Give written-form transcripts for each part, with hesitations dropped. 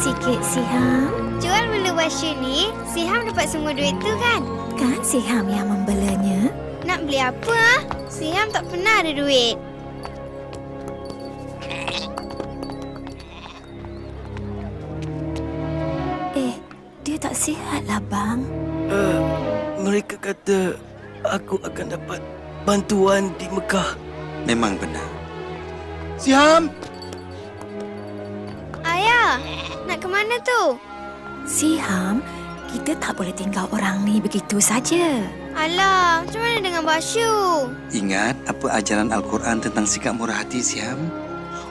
sikit, Siham. Jual beli washer ni, Siham dapat semua duit tu kan? Kan Siham yang membelanya? Nak beli apa? Siham tak pernah ada duit. Dia tak sihatlah, bang. Mereka kata aku akan dapat bantuan di Mekah. Memang benar. Siham! Ayah, nak ke mana tu? Siham, kita tak boleh tinggal orang ni begitu saja. Alah, macam mana dengan Basyu? Ingat apa ajaran Al-Quran tentang sikap murah hati, Siham?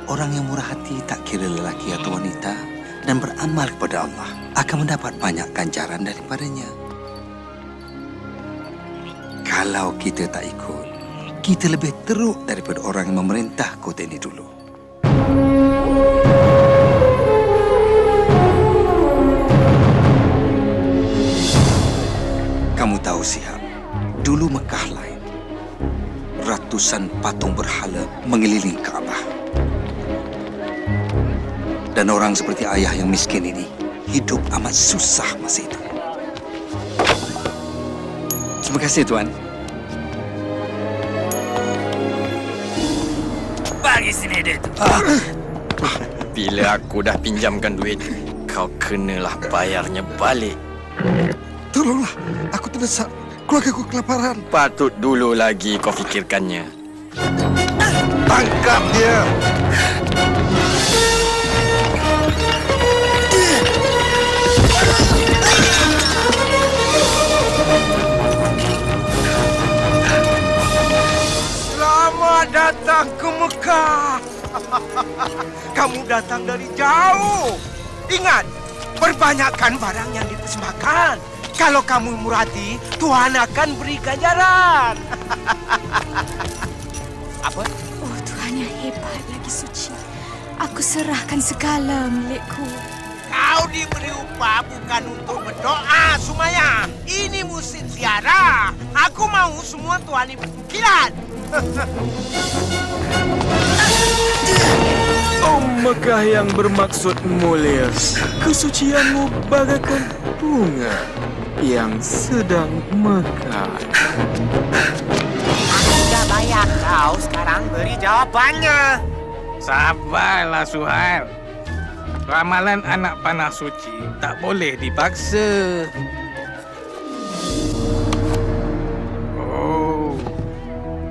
Orang yang murah hati tak kira lelaki atau wanita dan beramal kepada Allah akan mendapat banyak ganjaran daripadanya. Kalau kita tak ikut, kita lebih teruk daripada orang yang memerintah kota ini dulu. Kamu tahu, Siham, dulu Mekah lain. Ratusan patung berhala mengelilingi Kaabah. Dan orang seperti ayah yang miskin ini hidup amat susah masa itu. Terima kasih, Tuan. Bagi sini dia tu. Bila aku dah pinjamkan duit, kau kenalah bayarnya balik. Tolonglah, aku terdesak. Keluarga aku kelaparan. Patut dulu lagi kau fikirkannya. Tangkap dia! Selamat datang ke Mekah. Kamu datang dari jauh. Ingat, perbanyakkan barang yang dipersembahkan. Kalau kamu murah hati, Tuhan akan beri ganjaran. Apa? Oh, Tuhan yang hebat lagi suci. Aku serahkan segala milikku. Kau diberi upah bukan untuk berdoa, Sumaya. Ini musim ziarah. Aku mau semua Tuhan berfikiran. Oh Mekah yang bermaksud mulia, kesucianmu bagaikan bunga yang sedang mekar. Aku dah bayar kau, sekarang beri jawapannya. Sabarlah, Suhail. Ramalan anak panah suci tak boleh dipaksa. Oh,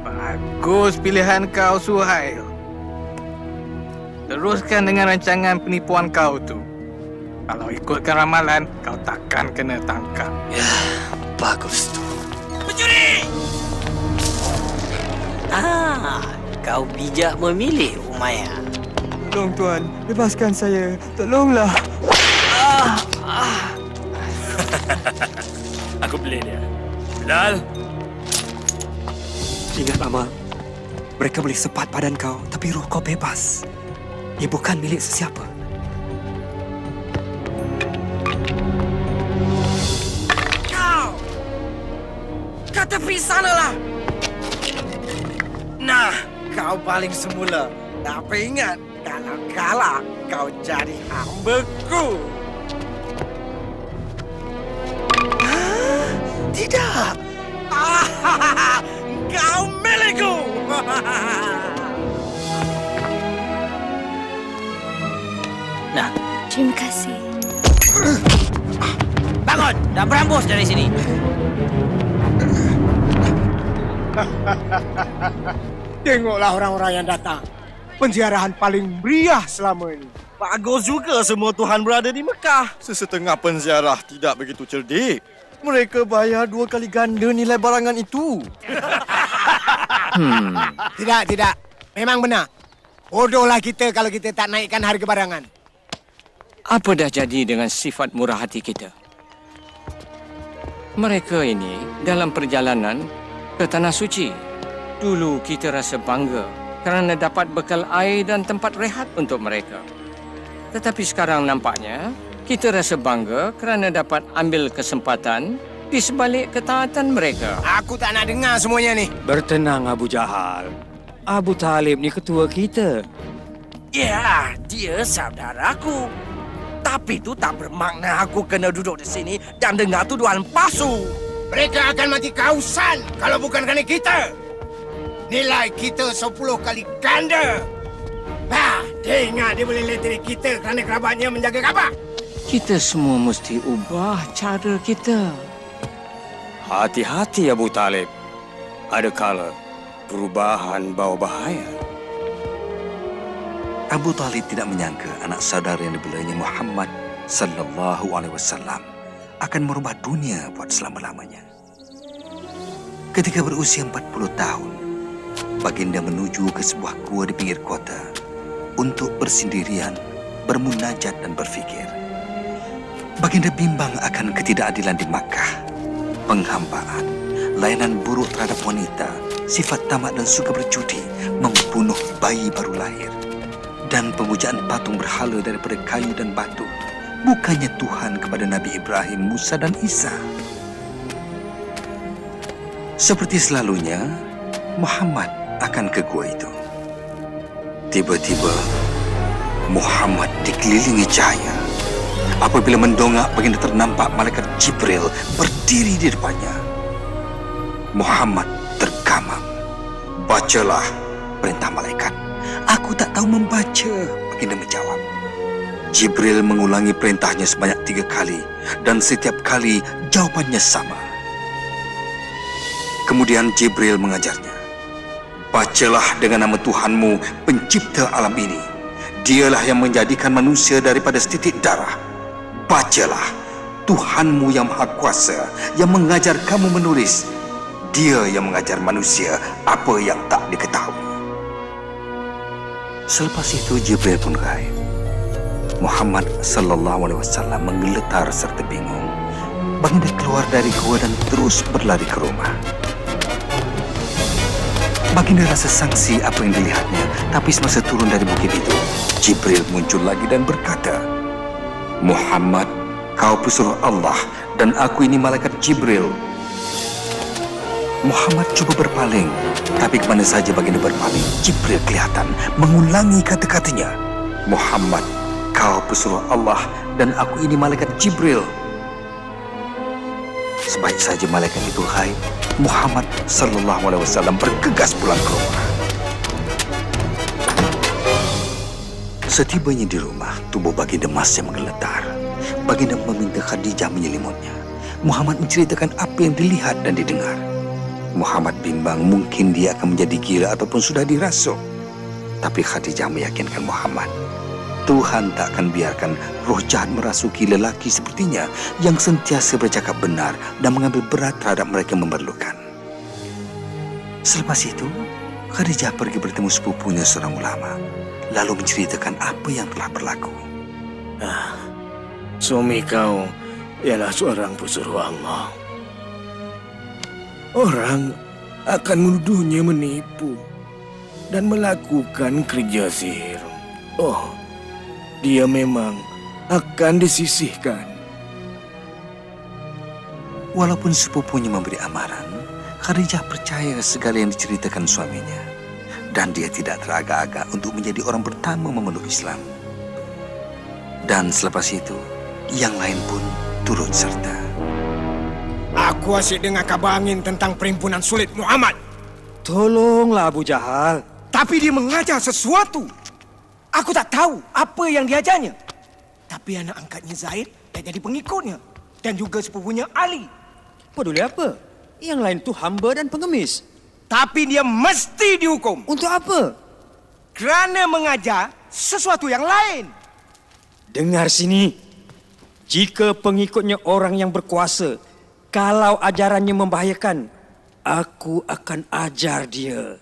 bagus pilihan kau, Suhail. Teruskan dengan rancangan penipuan kau tu. Kalau ikutkan ramalan, kau takkan kena tangkap. Ya, bagus tu. Pencuri! Kau bijak memilih, Umayyah. Tolong Tuan, bebaskan saya. Tolonglah. Aku beli dia. Bilal? Ingat, Amal. Mereka boleh sepat badan kau, tapi roh kau bebas. Ia bukan milik sesiapa. Kau! Ke tepi sanalah! Nah, kau paling semula. Tapi ingat, kalau kalah, kau jadi hambaku. Tidak! Kau milikku! Nah, terima kasih. Bangun! Dah berambus dari sini. Tengoklah orang-orang yang datang. Penziarahan paling meriah selama ini. Bagus juga semua Tuhan berada di Mekah. Sesetengah penziarah tidak begitu cerdik. Mereka bayar 2 kali ganda nilai barangan itu. Tidak. Memang benar. Bodohlah kita kalau kita tak naikkan harga barangan. Apa dah jadi dengan sifat murah hati kita? Mereka ini dalam perjalanan ke Tanah Suci. Dulu kita rasa bangga kerana dapat bekal air dan tempat rehat untuk mereka. Tetapi sekarang nampaknya kita rasa bangga kerana dapat ambil kesempatan di sebalik ketaatan mereka. Aku tak nak dengar semuanya ni. Bertenang, Abu Jahal. Abu Talib ni ketua kita. Ya, dia saudaraku. Tapi itu tak bermakna aku kena duduk di sini dan dengar tuduhan palsu. Mereka akan mati kehausan kalau bukan kerana kita. Nilai kita 10 kali ganda. Dia ingat dia boleh leteri kita kerana kerabatnya menjaga Kaabah. Kita semua mesti ubah cara kita. Hati-hati Abu Talib. Ada kala perubahan bawa bahaya. Abu Talib tidak menyangka anak saudara yang dibelanya Muhammad sallallahu alaihi wasallam akan merubah dunia buat selama-lamanya. Ketika berusia 40 tahun, baginda menuju ke sebuah gua di pinggir kota untuk bersendirian, bermunajat dan berfikir. Baginda bimbang akan ketidakadilan di Makkah, penghambaan, layanan buruk terhadap wanita, sifat tamak dan suka berjudi, membunuh bayi baru lahir, dan pemujaan patung berhala daripada kayu dan batu. Bukannya Tuhan kepada Nabi Ibrahim, Musa dan Isa. Seperti selalunya, Muhammad akan ke gua itu. Tiba-tiba, Muhammad dikelilingi cahaya. Apabila mendongak, baginda ternampak malaikat Jibril berdiri di depannya. Muhammad tergamam. Bacalah perintah malaikat. Aku tak tahu membaca, baginda menjawab. Jibril mengulangi perintahnya sebanyak 3 kali dan setiap kali jawabannya sama. Kemudian Jibril mengajarnya. Bacalah dengan nama Tuhanmu, pencipta alam ini. Dialah yang menjadikan manusia daripada setitik darah. Bacalah, Tuhanmu yang Maha Kuasa, yang mengajar kamu menulis. Dia yang mengajar manusia apa yang tak diketahui. Selepas itu Jibril pun gaib. Muhammad sallallahu alaihi wasallam menggeletar serta bingung. Baginda keluar dari gua dan terus berlari ke rumah. Baginda rasa sangsi apa yang dilihatnya, tapi semasa turun dari bukit itu, Jibril muncul lagi dan berkata, Muhammad, kau pesuruh Allah dan aku ini malaikat Jibril. Muhammad cuba berpaling, tapi kemana saja baginda berpaling, Jibril kelihatan mengulangi kata-katanya. Muhammad, kau pesuruh Allah dan aku ini malaikat Jibril. Sebaik saja malaikat itu gaib, Muhammad sallallahu alaihi wasallam bergegas pulang ke rumah. Setibanya di rumah, tubuh baginda masih menggeletar. Baginda meminta Khadijah menyelimutnya. Muhammad menceritakan apa yang dilihat dan didengar. Muhammad bimbang mungkin dia akan menjadi gila ataupun sudah dirasuk. Tapi Khadijah meyakinkan Muhammad, Tuhan tak akan biarkan roh jahat merasuki lelaki sepertinya yang sentiasa bercakap benar dan mengambil berat terhadap mereka yang memerlukan. Selepas itu, Khadijah pergi bertemu sepupunya seorang ulama, lalu menceritakan apa yang telah berlaku. Suami kau ialah seorang pesuruh Allah. Orang akan menuduhnya menipu dan melakukan kerja sihir. Dia memang akan disisihkan. Walaupun sepupunya memberi amaran, Khadijah percaya segala yang diceritakan suaminya. Dan dia tidak teragak-agak untuk menjadi orang pertama memeluk Islam. Dan selepas itu, yang lain pun turut serta. Aku asyik dengar kabar angin tentang perhimpunan sulit Muhammad. Tolonglah Abu Jahal. Tapi dia mengajar sesuatu. Aku tak tahu apa yang diajarnya. Tapi anak angkatnya Zaid dah jadi pengikutnya. Dan juga sepupunya Ali. Peduli apa? Yang lain tu hamba dan pengemis. Tapi dia mesti dihukum. Untuk apa? Kerana mengajar sesuatu yang lain. Dengar sini. Jika pengikutnya orang yang berkuasa, kalau ajarannya membahayakan, aku akan ajar dia.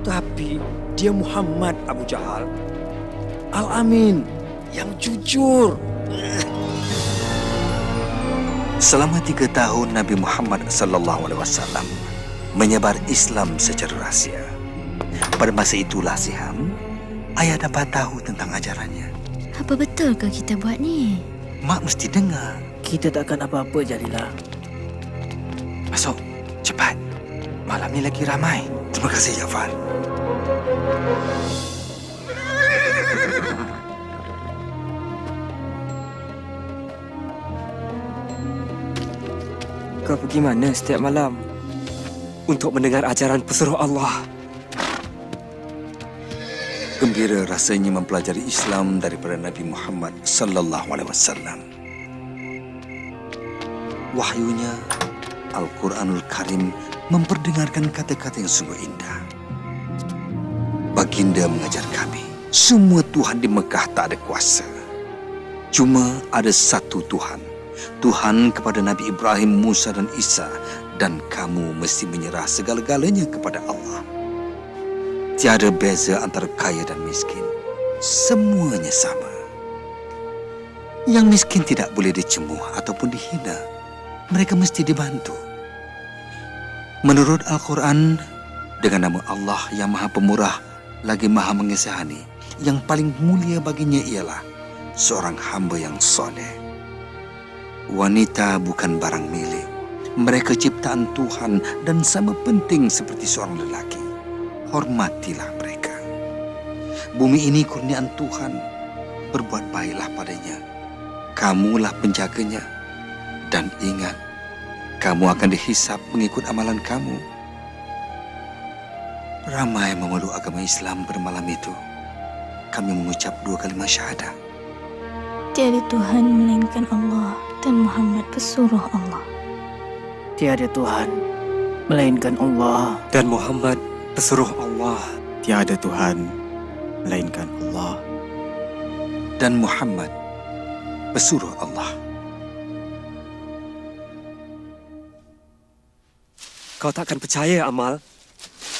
Tapi dia Muhammad Abu Jahal, Al-Amin, yang jujur. Selama 3 tahun Nabi Muhammad sallallahu alaihi wasallam menyebar Islam secara rahsia. Pada masa itulah Siham, ayah dapat tahu tentang ajarannya. Apa betulkah kita buat ni? Mak mesti dengar. Kita takkan apa-apa, Jalilah. Masuk, cepat. Malam ni lagi ramai. Terima kasih, Jafar. kau pergi mana setiap malam untuk mendengar ajaran pesuruh Allah? Gembira rasanya mempelajari Islam daripada Nabi Muhammad sallallahu alaihi wasallam. Wahyunya, Al-Quranul Karim memperdengarkan kata-kata yang sungguh indah. Baginda mengajar kami, semua Tuhan di Mekah tak ada kuasa. Cuma ada satu Tuhan. Tuhan kepada Nabi Ibrahim, Musa dan Isa, dan kamu mesti menyerah segala-galanya kepada Allah. Tiada beza antara kaya dan miskin. Semuanya sama. Yang miskin tidak boleh dicemuh ataupun dihina. Mereka mesti dibantu. Menurut Al-Quran, dengan nama Allah yang Maha Pemurah lagi Maha Mengasihani, yang paling mulia baginya ialah seorang hamba yang soleh. Wanita bukan barang milik. Mereka ciptaan Tuhan dan sama penting seperti seorang lelaki. Hormatilah mereka. Bumi ini kurniaan Tuhan. Berbuat baiklah padanya. Kamulah penjaganya. Dan ingat, kamu akan dihisap mengikut amalan kamu. Ramai memeluk agama Islam pada malam itu. Kami mengucap 2 kalimat syahadah. Tiada Tuhan melainkan Allah dan Muhammad pesuruh Allah. Tiada Tuhan melainkan Allah dan Muhammad pesuruh Allah. Tiada Tuhan melainkan Allah dan Muhammad pesuruh Allah. Kau takkan percaya, Amal.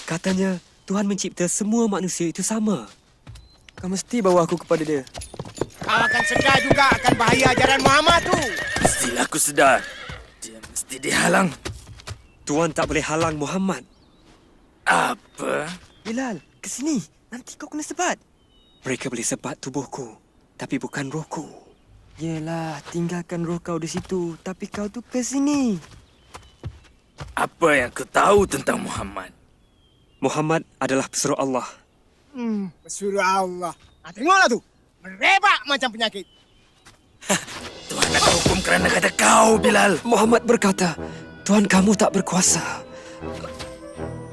Katanya Tuhan mencipta semua manusia itu sama. Kau mesti bawa aku kepada dia. Kau akan sedar juga akan bahaya ajaran Muhammad tu. Mestilah aku sedar. Dia mesti dihalang. Tuan tak boleh halang Muhammad. Apa? Bilal, ke sini. Nanti kau kena sebat. Mereka boleh sebat tubuhku, tapi bukan rohku. Yelah, tinggalkan roh kau di situ, tapi kau tu ke sini. Apa yang kau tahu tentang Muhammad? Muhammad adalah pesuruh Allah. Pesuruh Allah. Tengoklah tu. Merebak macam penyakit. Tuhan akan hukum kerana kata kau, Bilal. Muhammad berkata, Tuhan kamu tak berkuasa.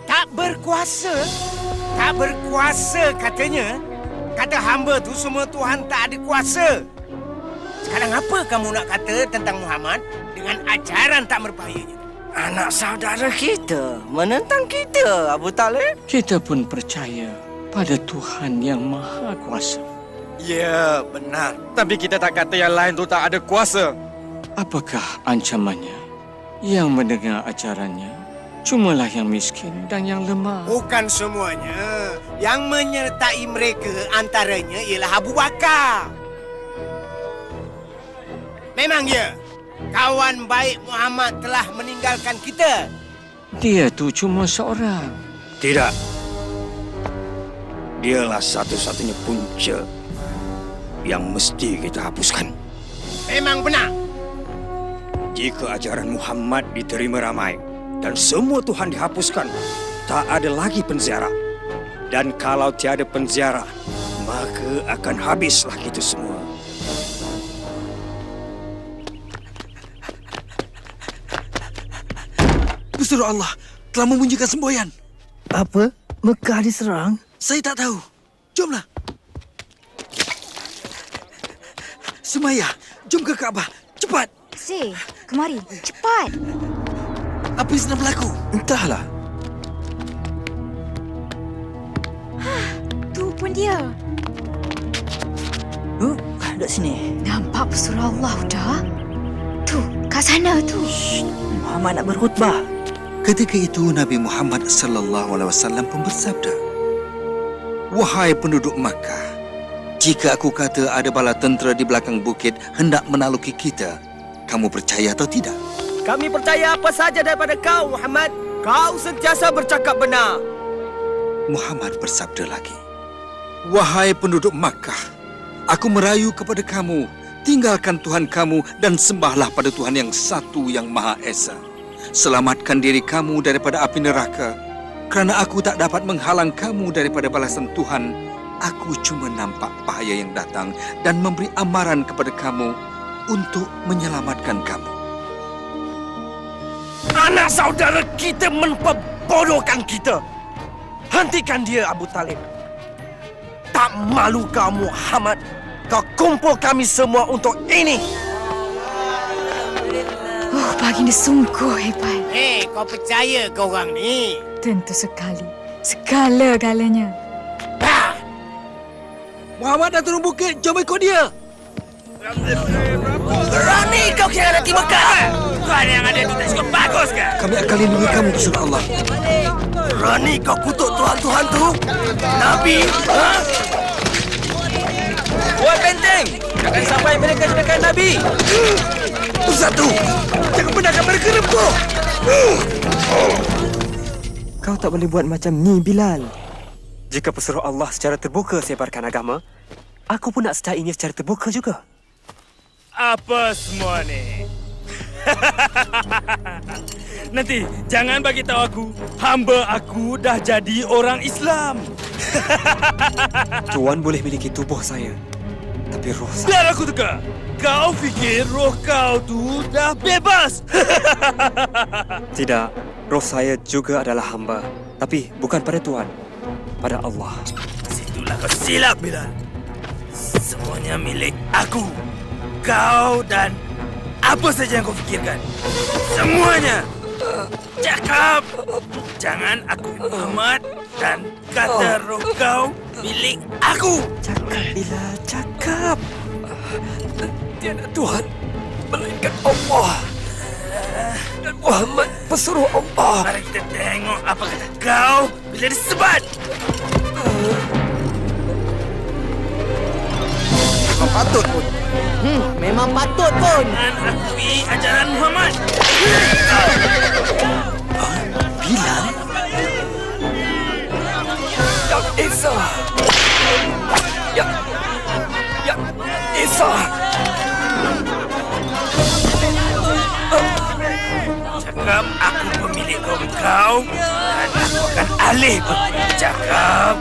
Tak berkuasa? Tak berkuasa katanya? Kata hamba tu semua Tuhan tak ada kuasa. Sekarang apa kamu nak kata tentang Muhammad dengan ajaran tak berbahayanya? Anak saudara kita menentang kita, Abu Talib. Kita pun percaya pada Tuhan yang Maha Kuasa. Ya, benar. Tapi kita tak kata yang lain tu tak ada kuasa. Apakah ancamannya? Yang mendengar ajarannya cumalah yang miskin dan yang lemah. Bukan semuanya. Yang menyertai mereka antaranya ialah Abu Bakar. Memang ya, kawan baik Muhammad telah meninggalkan kita. Dia tu cuma seorang. Tidak. Dialah satu-satunya punca yang mesti kita hapuskan. Memang benar. Jika ajaran Muhammad diterima ramai dan semua Tuhan dihapuskan, tak ada lagi penziarah. Dan kalau tiada penziarah, maka akan habislah kita semua. Pesuruh Allah telah membunyikan semboyan. Apa? Mekah diserang? Saya tak tahu. Jomlah. Sumayyah, jom ke Kaabah. Cepat. Si, kemari. Cepat. Apa yang sedang berlaku? Entahlah. Tu pun dia. Duduk sini. Nampak pesuruh Allah dah? Tu, kat sana tu. Muhammad nak berkhutbah. Ketika itu Nabi Muhammad sallallahu alaihi wasallam pun bersabda, "Wahai penduduk Makkah, jika aku kata ada bala tentera di belakang bukit hendak menakluki kita, kamu percaya atau tidak?" Kami percaya apa saja daripada kau, Muhammad. Kau sentiasa bercakap benar. Muhammad bersabda lagi, "Wahai penduduk Makkah, aku merayu kepada kamu, tinggalkan Tuhan kamu dan sembahlah pada Tuhan yang satu yang Maha Esa. Selamatkan diri kamu daripada api neraka, kerana aku tak dapat menghalang kamu daripada balasan Tuhan. Aku cuma nampak bahaya yang datang dan memberi amaran kepada kamu untuk menyelamatkan kamu." Anak saudara kita memperbodohkan kita. Hentikan dia, Abu Talib. Tak malu kau, Muhammad? Kau kumpul kami semua untuk ini. Oh, baginda sungguh hebat. Kau percaya ke orang ni? Tentu sekali. Segala-galanya. Muhammad dah turun bukit. Jom ikut dia. Berani kau kira nanti Mekah? Kau yang ada itu tak cukup bagus ke? Kami akan lindungi kamu, Rasulullah. Berani kau kutuk Tuhan-Tuhan tu? Nabi? Ha? Buat benteng! Jangan sampai mereka jenakan Nabi! Satu! Jangan benarkan mereka rempuh! Kau tak boleh buat macam ni, Bilal. Jika pesuruh Allah secara terbuka sebarkan agama, aku pun nak sertainya secara terbuka juga. Apa semua ni? Nanti jangan bagi tahu aku, hamba aku dah jadi orang Islam. Tuan boleh miliki tubuh saya, tapi roh saya... Biar aku teka. Kau fikir roh kau tu dah bebas? Tidak, roh saya juga adalah hamba. Tapi bukan pada Tuan, pada Allah. Situlah kau silap, Bilal. Semuanya milik aku. Kau dan apa saja yang kau fikirkan. Semuanya. Cakap. Jangan aku Muhammad dan kata roh kau milik aku. Cakap, Bilal, cakap. Tiada Tuhan melainkan Allah. Dan Muhammad pesuruh Allah. Mari kita tengok apa kata kau bila disebat. Kau patut pun. Memang patut pun. Dan akui ajaran Muhammad. Bilal? Ya Isa. Ya Isa. Cakap aku pemilik kaum kau dan aku akan alih bercakap.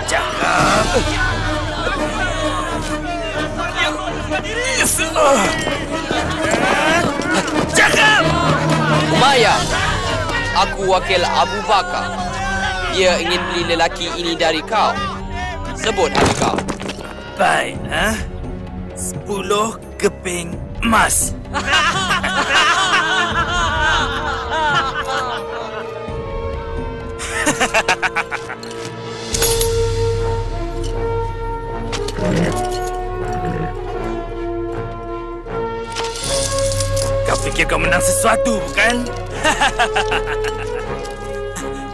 Cakap. Cakap. Umayyah, aku wakil Abu Bakar. Dia ingin beli lelaki ini dari kau. Sebut harga kau. Baik, 10 keping emas. Kau fikir kau menang sesuatu, bukan?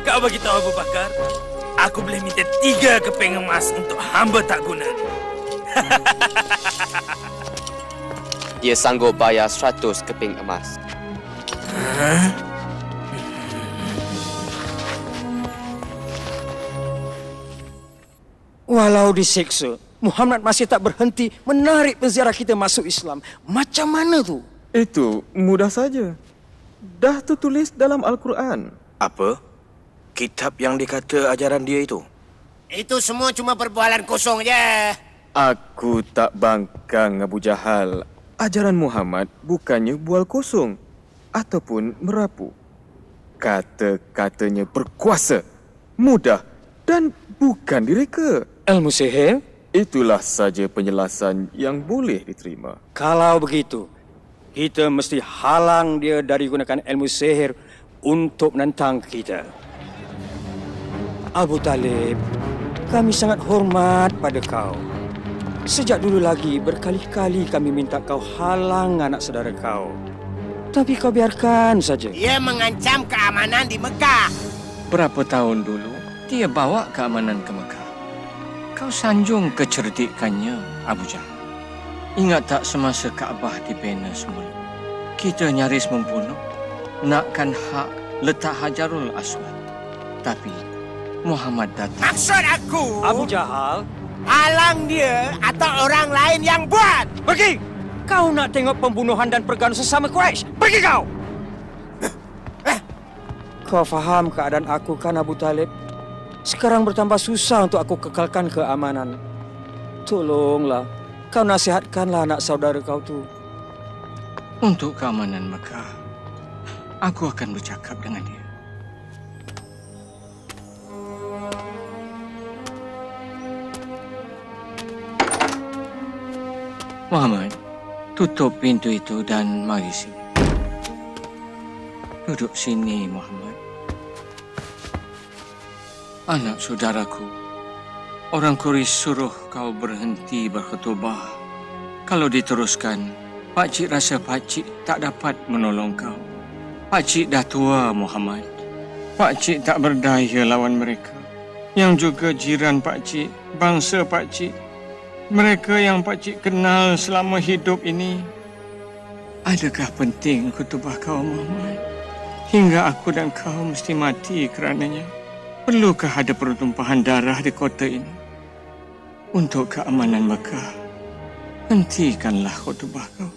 Kau bagi tahu Abu Bakar, aku boleh minta 3 keping emas untuk hamba tak guna. Dia sanggup bayar 100 keping emas. Walau disiksa, Muhammad masih tak berhenti menarik penziarah kita masuk Islam. Macam mana tu? Itu mudah saja. Dah tertulis dalam Al-Quran. Apa? Kitab yang dikata ajaran dia itu? Itu semua cuma perbualan kosong je. Aku tak bangkang, Abu Jahal. Ajaran Muhammad bukannya bual kosong ataupun merapu. Kata-katanya berkuasa, mudah dan bukan direka. Ilmu sihir? Itulah saja penjelasan yang boleh diterima. Kalau begitu, kita mesti halang dia dari gunakan ilmu sihir untuk menentang kita. Abu Talib, kami sangat hormat pada kau. Sejak dulu lagi berkali-kali kami minta kau halang anak saudara kau. Tapi kau biarkan saja. Dia mengancam keamanan di Mekah. Berapa tahun dulu dia bawa keamanan ke Mekah? Kau sanjung kecerdikannya, Abu Jahal. Ingat tak semasa Kaabah dibina semula? Kita nyaris membunuh. Nakkan hak letak Hajarul Aswad. Tapi Muhammad datang. Maksud aku, Abu Jahal, halang dia atau orang lain yang buat. pergi! Kau nak tengok pembunuhan dan pergaduhan sesama Quraisy? Pergi kau! Kau faham keadaan aku kan, Abu Talib? Sekarang bertambah susah untuk aku kekalkan keamanan. Tolonglah, kau nasihatkanlah anak saudara kau tu. Untuk keamanan Mekah, aku akan bercakap dengan dia. Muhammad, tutup pintu itu dan mari sini. Duduk sini, Muhammad. Anak saudaraku, orang Quraisy suruh kau berhenti berkhutbah. Kalau diteruskan, pakcik rasa pakcik tak dapat menolong kau. Pakcik dah tua, Muhammad. Pakcik tak berdaya lawan mereka. Yang juga jiran pakcik, bangsa pakcik. Mereka yang pakcik kenal selama hidup ini. Adakah penting khutbah kau, Muhammad? Hingga aku dan kau mesti mati kerananya. Perlukah ada pertumpahan darah di kota ini? Untuk keamanan Mekah, hentikanlah khutbah kau.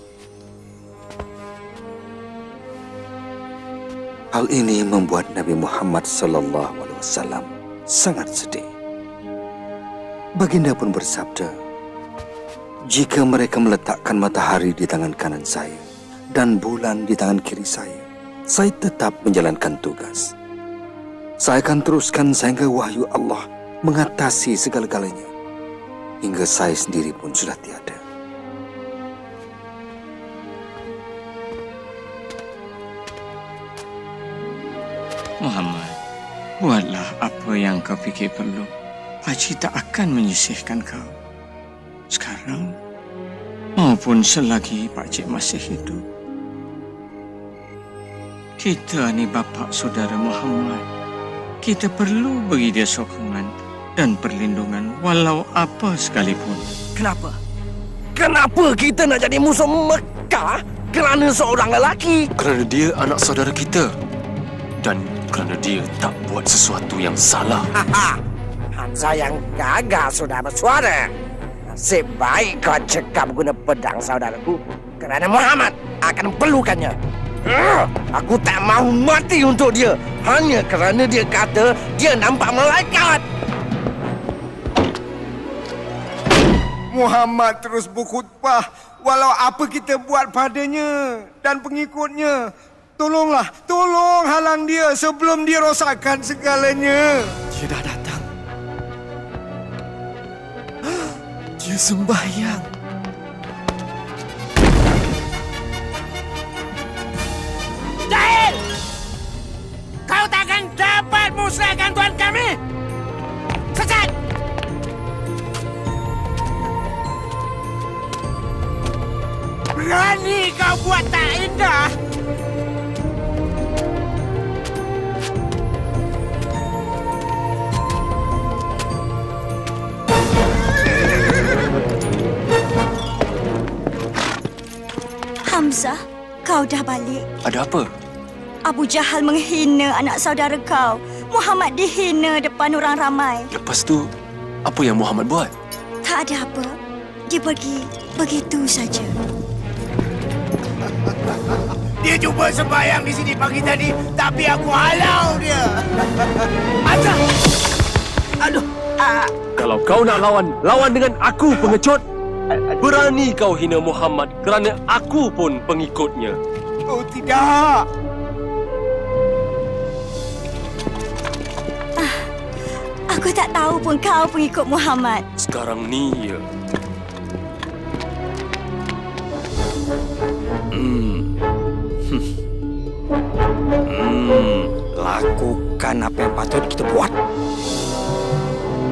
Hal ini membuat Nabi Muhammad SAW sangat sedih. Baginda pun bersabda, jika mereka meletakkan matahari di tangan kanan saya dan bulan di tangan kiri saya tetap menjalankan tugas. Saya akan teruskan sehingga wahyu Allah mengatasi segala-galanya, hingga saya sendiri pun sudah tiada. Muhammad, buatlah apa yang kau fikir perlu. Pakcik tak akan menyisihkan kau. Sekarang, maupun selagi pakcik masih hidup. Kita ni bapa saudara Muhammad. Kita perlu bagi dia sokongan dan perlindungan walau apa sekalipun. Kenapa? Kenapa kita nak jadi musuh Mekah kerana seorang lelaki? Kerana dia anak saudara kita. Dan kerana dia tak buat sesuatu yang salah. Hansa yang gagal sudah bersuara. Nasib baik kau cekap guna pedang saudaraku. Kerana Muhammad akan perlukannya. Aku tak mahu mati untuk dia. Hanya kerana dia kata dia nampak malaikat. Muhammad terus berkhutbah walau apa kita buat padanya dan pengikutnya. Tolonglah, tolong halang dia sebelum dia rosakkan segalanya. Dia dah datang. Dia sembahyang. Jahil! Kau takkan dapat musnahkan Tuhan kami! Sesat! Berani kau buat tak indah! Hamzah, kau dah balik. Ada apa? Abu Jahal menghina anak saudara kau. Muhammad dihina depan orang ramai. Lepas tu, apa yang Muhammad buat? Tak ada apa. Dia pergi begitu saja. Dia cuba sembahyang di sini pagi tadi, tapi aku halau dia. Azah! Aduh! Kalau kau nak lawan, lawan dengan aku, pengecut. Berani kau hina Muhammad kerana aku pun pengikutnya. Oh tidak. Aku tak tahu pun kau pengikut Muhammad. Sekarang ni ya. Lakukan apa yang patut kita buat.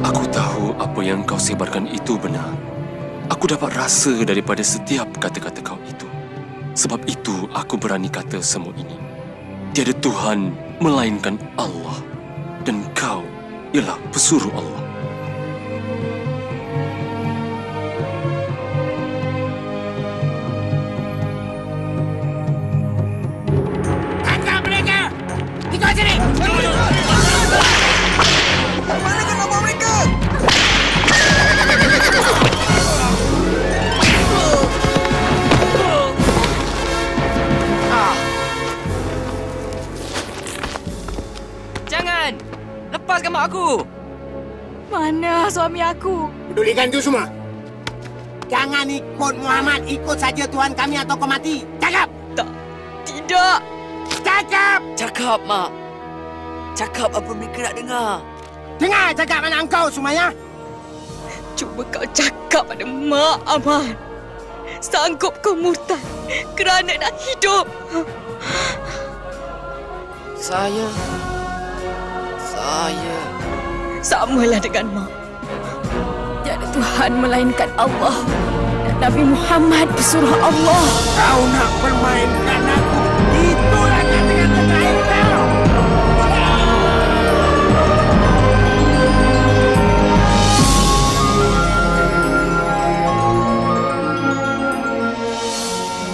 Aku tahu apa yang kau sebarkan itu benar. Aku dapat rasa daripada setiap kata-kata kau itu. Sebab itu aku berani kata semua ini. Tiada Tuhan melainkan Allah. Dan kau ialah pesuruh Allah. Tangkap mereka! Ikut sini! Mana kau nak bawa mereka? Jangan! Lepaskan mak aku! Mana suami aku? Pedulikan itu semua. Jangan ikut Muhammad, ikut saja Tuhan kami atau kau mati. Cakap! Tidak. Cakap! Cakap, Mak. Cakap apa mereka nak dengar. Dengar cakap anak engkau, Sumaya. Cuba kau cakap pada Mak, Ahmad. Sanggup kau murtad kerana nak hidup? Saya... Samalah dengan Mak. Tiada Tuhan melainkan Allah. Dan Nabi Muhammad pesuruh Allah. Kau nak permainkan aku. Itulah kata-kata terakhir kau.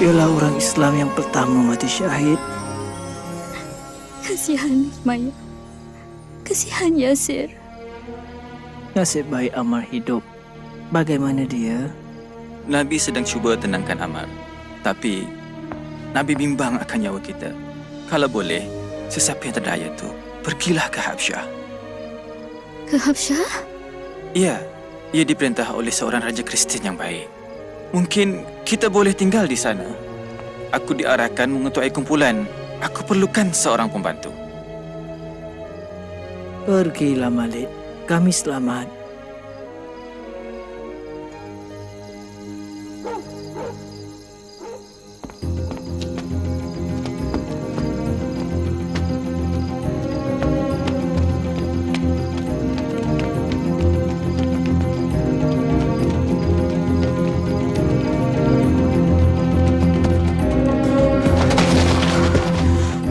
Dialah orang Islam yang pertama mati syahid. Kasihan Maya. Kasihan Yasir. Nasib baik Ammar hidup. Bagaimana dia? Nabi sedang cuba tenangkan Ammar. Tapi Nabi bimbang akan nyawa kita. Kalau boleh, sesiapa yang terdaya tu, pergilah ke Habsyah. Ke Habsyah? Ya, ia diperintah oleh seorang raja Kristian yang baik. Mungkin kita boleh tinggal di sana. Aku diarahkan mengetuai kumpulan. Aku perlukan seorang pembantu. Pergilah Malik. Kami selamat.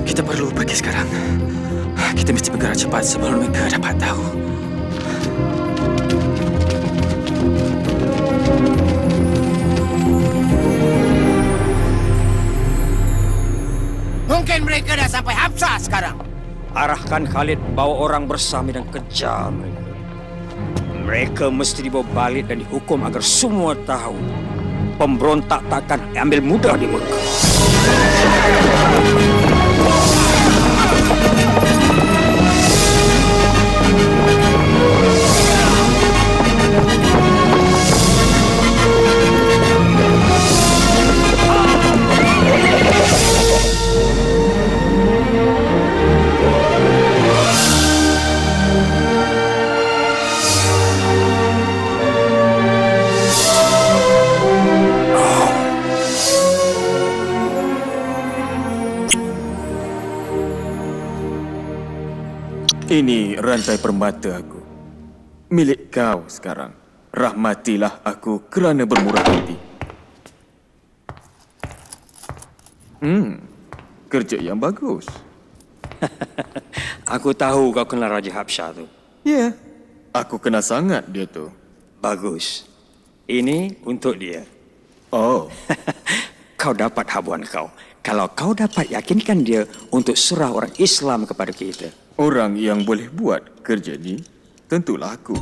Kita perlu pergi sekarang. Kita mesti bergerak cepat sebelum mereka dapat tahu. Mungkin mereka dah sampai Habsyah sekarang. Arahkan Khalid bawa orang bersama dan kejar mereka. Mereka mesti dibawa balik dan dihukum agar semua tahu pemberontak takkan ambil mudah di Mekah. Ini rantai permata aku. Milik kau sekarang. Rahmatilah aku kerana bermurah hati. Kerja yang bagus. Aku tahu kau kenal Raja Habsyah tu. Ya, aku kenal sangat dia tu. Bagus. Ini untuk dia. Oh. Kau dapat habuan kau. Kalau kau dapat yakinkan dia untuk serah orang Islam kepada kita. Orang yang boleh buat kerja ni tentulah aku.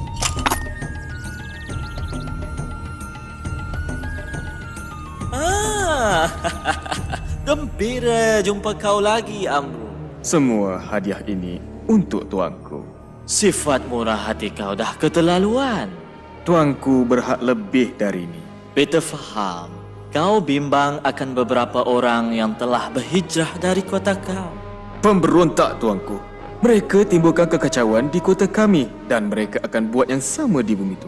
Gembira jumpa kau lagi, Amru. Semua hadiah ini untuk tuanku. Sifat murah hati kau dah keterlaluan. Tuanku berhak lebih dari ini. Beta faham. Kau bimbang akan beberapa orang yang telah berhijrah dari kota kau. Pemberontak, tuanku. Mereka timbulkan kekacauan di kota kami dan mereka akan buat yang sama di bumi itu.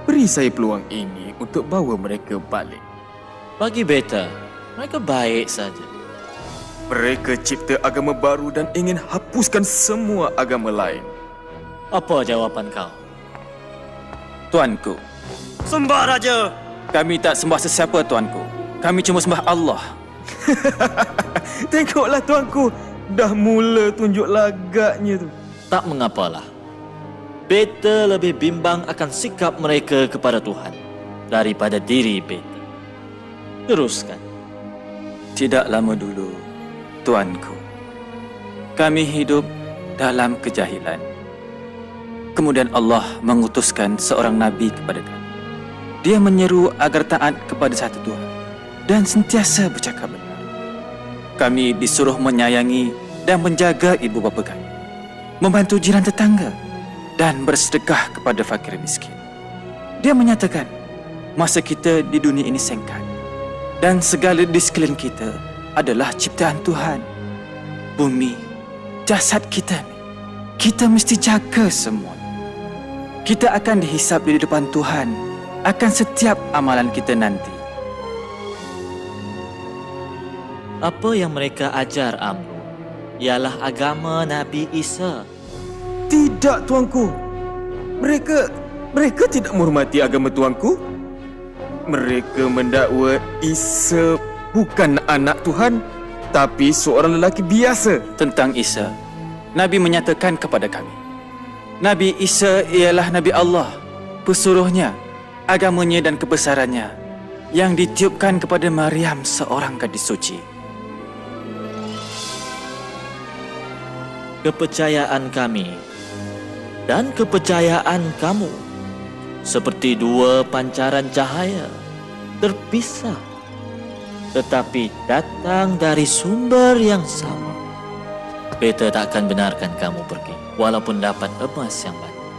Beri saya peluang ini untuk bawa mereka balik. Bagi beta, mereka baik saja. Mereka cipta agama baru dan ingin hapuskan semua agama lain. Apa jawapan kau? Tuanku. Sembah Raja. Kami tak sembah sesiapa, tuanku. Kami cuma sembah Allah. Tengoklah, tuanku. Dah mula tunjuk lagaknya tu. Tak mengapalah. Beta lebih bimbang akan sikap mereka kepada Tuhan daripada diri beta. Teruskan. Tidak lama dulu, tuanku, kami hidup dalam kejahilan. Kemudian Allah mengutuskan seorang Nabi kepada kami. Dia menyeru agar taat kepada satu Tuhan dan sentiasa bercakap benar. Kami disuruh menyayangi dan menjaga ibu bapa kami, membantu jiran tetangga dan bersedekah kepada fakir miskin. Dia menyatakan masa kita di dunia ini singkat dan segala di sekeliling kita adalah ciptaan Tuhan. Bumi, jasad kita ni, kita mesti jaga semua. Kita akan dihisap di depan Tuhan akan setiap amalan kita nanti. Apa yang mereka ajar, Amru, ialah agama Nabi Isa. Tidak, tuanku. Mereka tidak menghormati agama tuanku. Mereka mendakwa Isa bukan anak Tuhan, tapi seorang lelaki biasa. Tentang Isa, Nabi menyatakan kepada kami, Nabi Isa ialah Nabi Allah, pesuruhnya, agamanya dan kebesarannya yang ditiupkan kepada Maryam, seorang gadis suci. Kepercayaan kami dan kepercayaan kamu seperti dua pancaran cahaya terpisah, tetapi datang dari sumber yang sama. Beta tak akan benarkan kamu pergi, walaupun dapat emas yang banyak.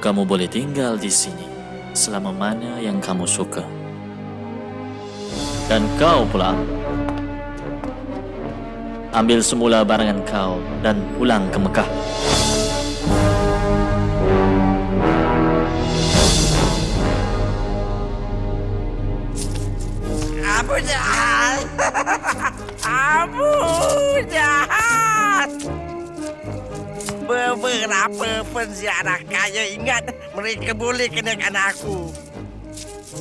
Kamu boleh tinggal di sini selama mana yang kamu suka. Dan kau pula, ambil semula barangan kau dan pulang ke Mekah. Abu Jahal! Abu Jahal! Beberapa penziarah kaya ingat mereka boleh kenakan aku.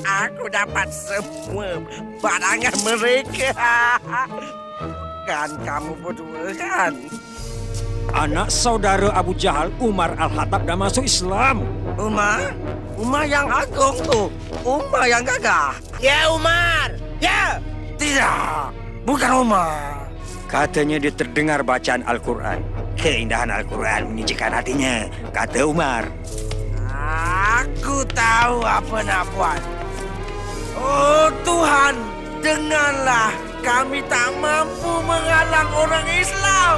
Aku dapat semua barangan mereka. Kan kamu berdua kan? Anak saudara Abu Jahal, Umar Al-Khattab, dah masuk Islam. Umar? Umar yang agung tu. Umar yang gagah. Ya, Umar! Ya! Tidak! Bukan Umar. Katanya dia terdengar bacaan Al-Quran. Keindahan Al-Quran menyejukkan hatinya, kata Umar. Aku tahu apa nak buat. Oh Tuhan, dengarlah. Kami tak mampu menghalang orang Islam.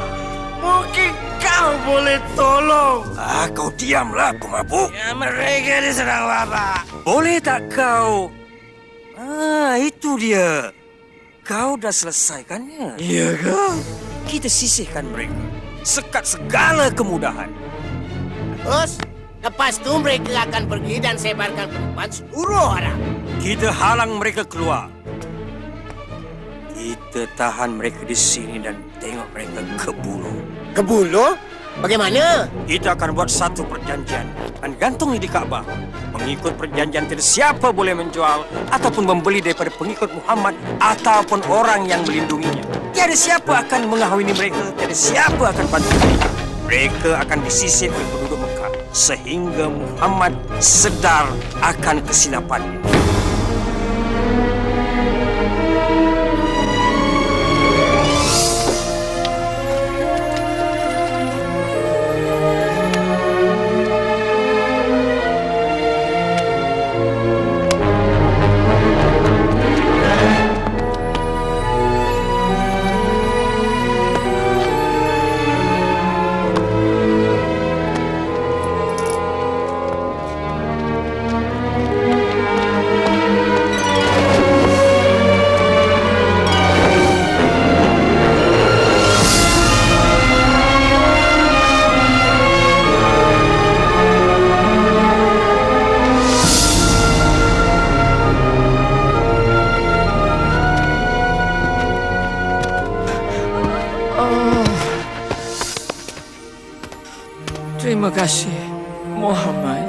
Mungkin kau boleh tolong. Kau diamlah, pemabuk. Ya, mereka diserang Bapak. Boleh tak kau? Itu dia. Kau dah selesaikannya. Iya kau? Kita sisihkan mereka. Sekat segala kemudahan. Terus, lepas tu mereka akan pergi dan sebarkan pengumuman seluruh arah. Kita halang mereka keluar. Kita tahan mereka di sini dan tengok mereka kebunuh. Kebunuh? Bagaimana? Kita akan buat satu perjanjian dan gantung di Kaabah. Mengikut perjanjian tidak siapa boleh menjual ataupun membeli daripada pengikut Muhammad ataupun orang yang melindunginya. Tiada siapa akan mengahwini mereka, tiada siapa akan bantu mereka. Mereka akan disisir oleh penduduk Mekah sehingga Muhammad sedar akan kesilapannya. Terima kasih, Muhammad.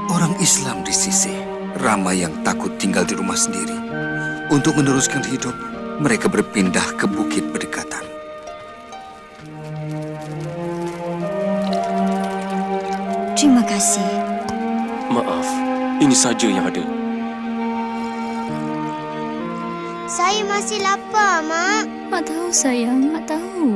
Orang Islam disisih, ramai yang takut tinggal di rumah sendiri. Untuk meneruskan hidup, mereka berpindah ke bukit berdekatan. Terima kasih. Maaf, ini saja yang ada. Saya masih lapar, Mak. Mak tahu, sayang. Mak tahu.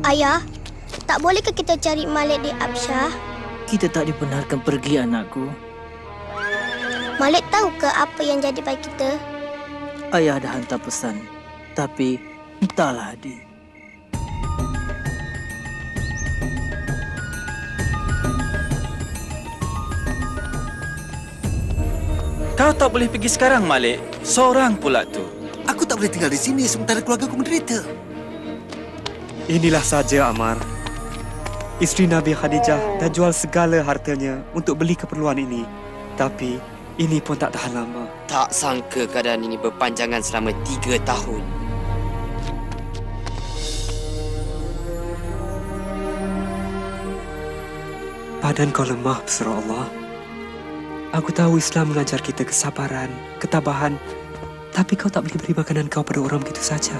Ayah, tak bolehkah kita cari Malik di Absyah? Kita tak dibenarkan pergi, anakku. Malik tahu ke apa yang jadi pada kita? Ayah dah hantar pesan. Tapi, entahlah, adik. Kau tak boleh pergi sekarang, Malik. Seorang pula tu. Aku tak boleh tinggal di sini sementara keluarga aku menderita. Inilah saja, Ammar. Isteri Nabi Khadijah dah jual segala hartanya untuk beli keperluan ini. Tapi ini pun tak tahan lama. Tak sangka keadaan ini berpanjangan selama 3 tahun. Badan kau lemah, pesuruh Allah. Aku tahu Islam mengajar kita kesabaran, ketabahan. Tapi kau tak boleh beri makanan kau pada orang begitu saja.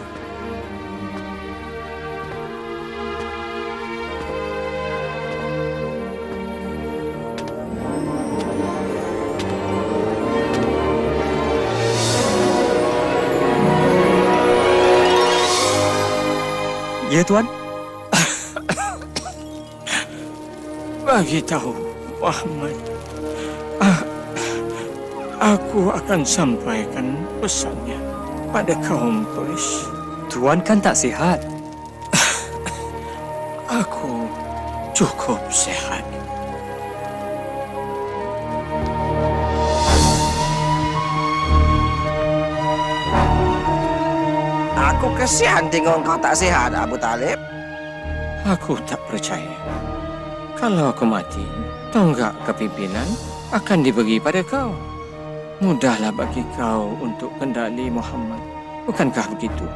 Ya, Tuan. Bagi tahu Muhammad, aku akan sampaikan pesannya pada kaum Quraisy. Tuan kan tak sihat? Aku cukup sihat. Aku kesian tengok kau tak sihat, Abu Talib. Aku tak percaya. Kalau aku mati, tonggak kepimpinan akan dibagi pada kau. Mudahlah bagi kau untuk kendali Muhammad. Bukankah begitu?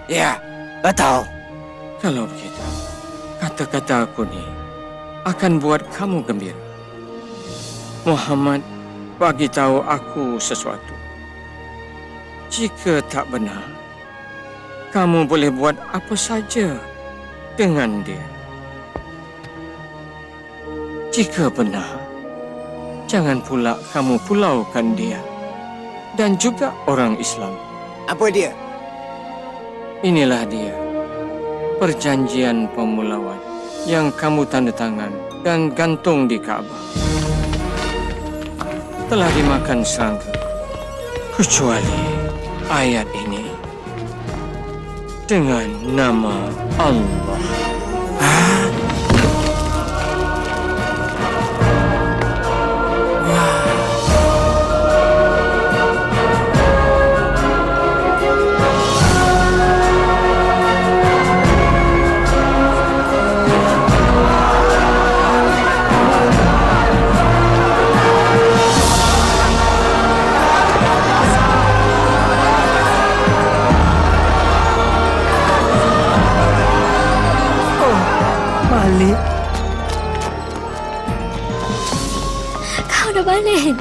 Ya, betul. Kalau begitu, kata-kata aku ni akan buat kamu gembira. Muhammad bagi tahu aku sesuatu. Jika tak benar, kamu boleh buat apa saja dengan dia. Jika benar, jangan pula kamu pulaukan dia dan juga orang Islam. Apa dia? Inilah dia, perjanjian pemulauan yang kamu tanda tangan dan gantung di Kaabah. Telah dimakan serangga, kecuali ayat ini dengan nama Allah. Kau dah balik.